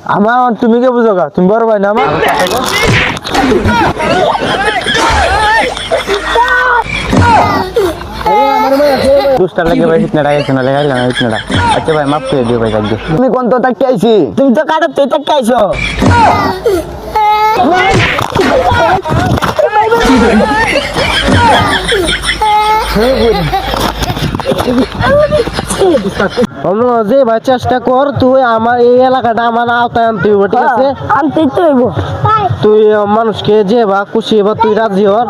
আমার তুমি কে বুঝো গা তুমি বড় ভাই না আমার দুষ্টার লাগে ভাই ইতনা টাকা না লাগাইলাম ইতনা টাকা আচ্ছা ভাই মাফ করে দিও ভাই কাজ তুমি কোন তো তাকে আইছি তুমি তো কাটা তুই তো খাইছো যে ভাই চেষ্টা কর তুই আমার এই এলাকাটা আমার আওতায় আনতে হইব ঠিক আছে আনতেই তো হইব। তুই মানুষকে যে বা খুশি বা তুই রাজি হর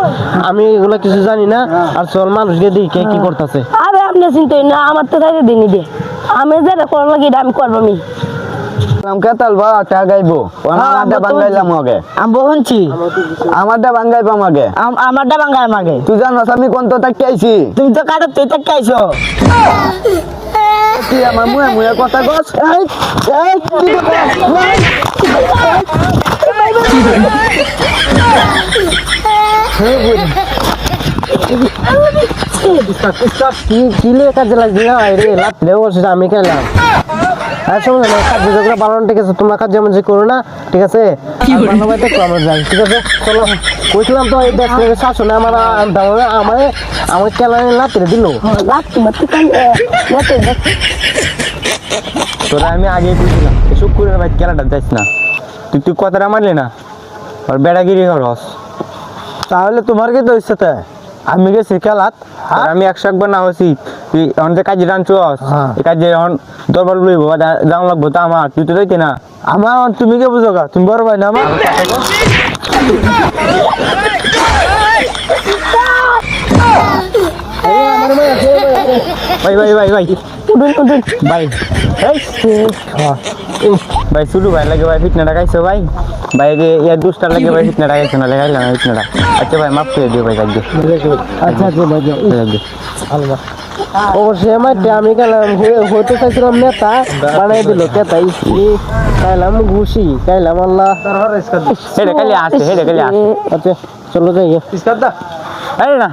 আমি এগুলা কিছু জানি না আর চল মানুষকে দিই কে কি করতেছে আরে আপনি চিন্তাই না আমার তো তাই দিনই দে আমি যেটা করার লাগে এটা আমি করবো আমি আমাকে তালবা চা গাইবো আমারটা বাঙ্গাইলাম আগে আমি বলছি আমারটা বাঙ্গাইবো আমাকে আমারটা বাঙ্গায় আমাকে তুই জানোস আমি কোন তো তাকে আইছি তুমি তো কাটা তুই তো খাইছো তুই আমার মুয়ে মুয়ে কথা কস কিলে কাজে লাগছে না রে লাভ বলছিস আমি খেলাম আর শোনো না কাজ যেগুলো বানানো ঠিক আছে তোমরা কাজ যেমন যে করো না ঠিক আছে ভালো ভাই দেখো আমরা যাই ঠিক আছে চলো কইছিলাম তো এই দেখ শাসনে আমার আমার আমার খেলায় লাভ দিল লাগতো মাত্র কান তোরা আমি আগে কইছিলাম এসব করে ভাই খেলাটা যাইস না তুই তুই কথাটা মানলি না আর বেড়াগিরি করস তাহলে তোমার কি তো ইচ্ছাতে আমি গেছি খেলাত আর আমি একবার না হয়েছি তুই আমাদের কাজে রানছস এই কাজে এখন দরবার লইব যাওয়া লাগবো তা আমার তুই তো যাইতে না আমার তুমি কে বুঝো গা তুমি বড় ভাই না আমার ভাই ভাই ভাই ভাই ভাই ভাই শুরু ভাই লাগে ভাই ফিটনা টাকাইছো ভাই ভাই যে ইয়ার দুষ্টার লাগে ভাই ফিটনা টাকাইছো না লাগাইলাম ফিটনা টাকা আচ্ছা ভাই মাফ করে দিও ভাই কাজে আচ্ছা আচ্ছা ভাই অবশ্যই আমার আমি গেলাম হতে চাইছিলাম নেতা বানাই দিল কেতাই খাইলাম ঘুষি খাইলাম আল্লাহ হেডে খালি আসে আচ্ছা চলো যাই না